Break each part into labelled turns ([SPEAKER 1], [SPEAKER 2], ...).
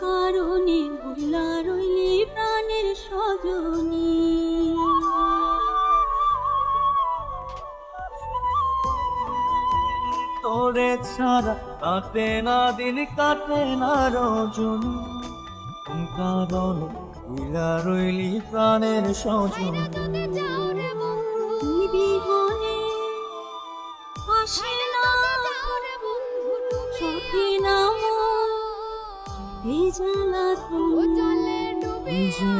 [SPEAKER 1] কারণে ভুলা রইলি প্রাণের সজনী।
[SPEAKER 2] তোরে ছাড়া কাটে না দিন, কাটে না রজনী, কোন কারণে ভুলা রইলি প্রাণের সজনী।
[SPEAKER 1] তুই বিহনে আসে না চোখে না এই জ্বালাতন
[SPEAKER 2] যে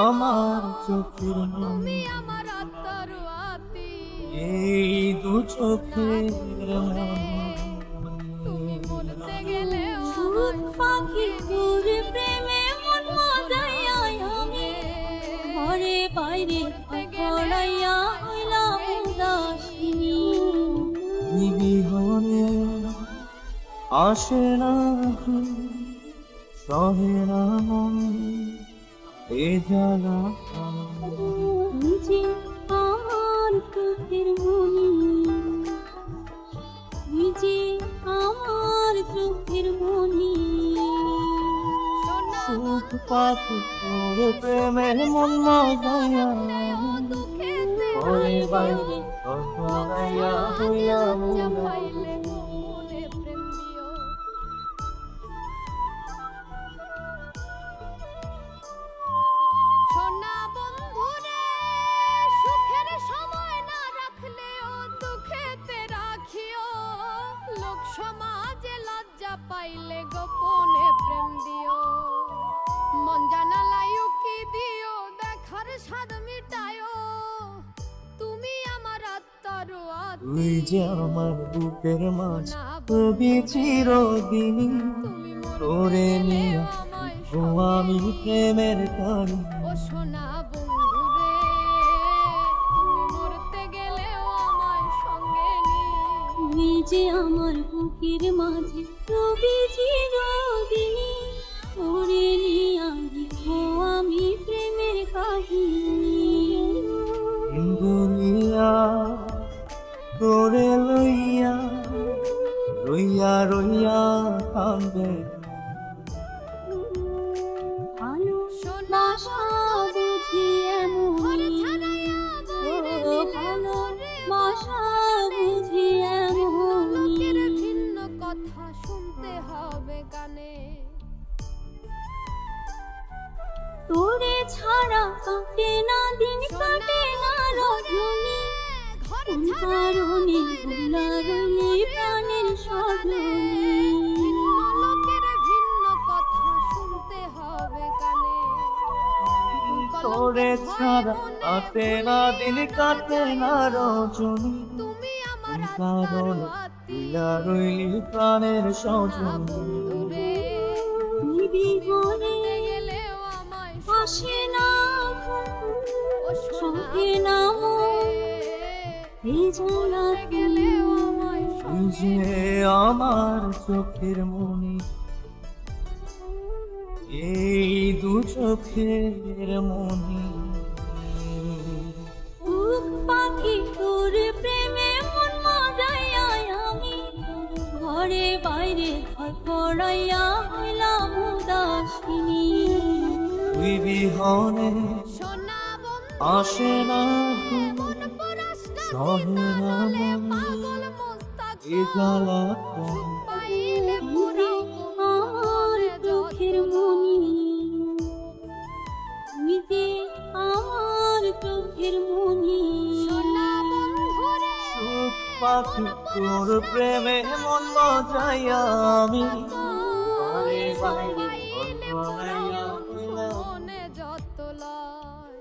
[SPEAKER 2] আমার চোখের মনি, এই দু চোখের মনি।
[SPEAKER 1] সুখ পাখি তোর প্রেমে মন মজাইয়া আমি ঘরে বাইরে পড়াইয়া হইলাম উদাসিনী।
[SPEAKER 2] বিহনে আসে না সহে না মন এ জ্বালা।
[SPEAKER 1] তুই যে আমার চোখের মনি, তুই যে আমার চোখের মনি।
[SPEAKER 2] সুখ পাখি তোর প্রেমের মন মজাইয়া ঘরে বাইরে পড়াইয়া হইলাম উদাসিনী।
[SPEAKER 3] সমাজে লজ্জা পাইলে গোপনে প্রেম দিও, মন জানালাই উকি দিও, দেখার স্বাদ মিটায়ো, তুমি আমার আত্মার
[SPEAKER 2] তুই যে আমার বুকের মাঝ, তুমি চিরদিনই তোরে নিয়ে ও আমি প্রেমের কারি।
[SPEAKER 3] ও সোনা বন্ধুরে, তুমি মরতে গেলেও আমায় সঙ্গে
[SPEAKER 1] তুই যে আমার বুকের মাঝে রবি চিরদিনী, তোরে নিয়া লিখো আমি প্রেমের কাহিনী।
[SPEAKER 2] দুনিয়া তোরে লইয়া রইয়া রইয়া কান্দে,
[SPEAKER 1] ভালোবাসা বুঝি এমনই, ভালোবাসা বুঝি
[SPEAKER 3] লোকের
[SPEAKER 1] এমনই।
[SPEAKER 3] ভিন্ন কথা শুনতে হবে কানে,
[SPEAKER 1] তোরে ছাড়া কাটে না দিন, কাটে না রজনী, কোন কারণে ভুলা রইলি প্রাণের সজনী।
[SPEAKER 3] লোকের ভিন্ন কথা শুনতে হবে কানে।
[SPEAKER 2] তোরে ছাড়া কাটে না দিন, কাটে না রজনী,
[SPEAKER 3] তুমি আমার
[SPEAKER 2] কোন কারণে ভুলা রইলি প্রাণের সজনী।
[SPEAKER 1] তুই বিহনে
[SPEAKER 3] গেলেও আমায়
[SPEAKER 1] আসে না
[SPEAKER 3] ও
[SPEAKER 1] সঙ্গে না এই জ্বালাতন
[SPEAKER 3] গেলেও আমায়
[SPEAKER 2] তুই যে আমার চোখের মনি, এই দু চোখের মনি।
[SPEAKER 1] সুখ পাখি তোর প্রেমে মন মজাইয়া আমি ঘরে বাইরে ঘর পড়াইয়া হইলাম উদাসিনী।
[SPEAKER 2] তুই বিহনে
[SPEAKER 3] সোনা বন্ধু
[SPEAKER 2] আসে না
[SPEAKER 3] মন পরশ
[SPEAKER 2] সহে না মন
[SPEAKER 3] পাগল মোস্তাক
[SPEAKER 2] এ জ্বালাতন।
[SPEAKER 3] পাইলে পুরাও
[SPEAKER 1] আমার চোখের মনি, তুই যে আমার চোখের মনি।
[SPEAKER 3] সোনা বন্ধুরে
[SPEAKER 2] সুখ পাখি তোর প্রেমে মন মজাইয়া আমি ঘরে বাইরে পড়াইয়া হইলাম।
[SPEAKER 3] মনে যত লয়,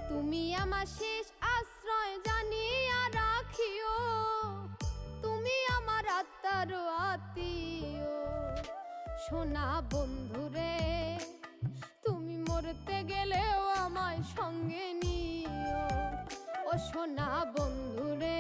[SPEAKER 3] তুমি আমার শেষ আশ্রয় জানিয়া রাখিও, তুমি আমার আত্মার আত্মীয়। সোনা বন্ধুরে, তুমি মরতে গেলেও আমায় সঙ্গে নিও, ও সোনা বন্ধুরে।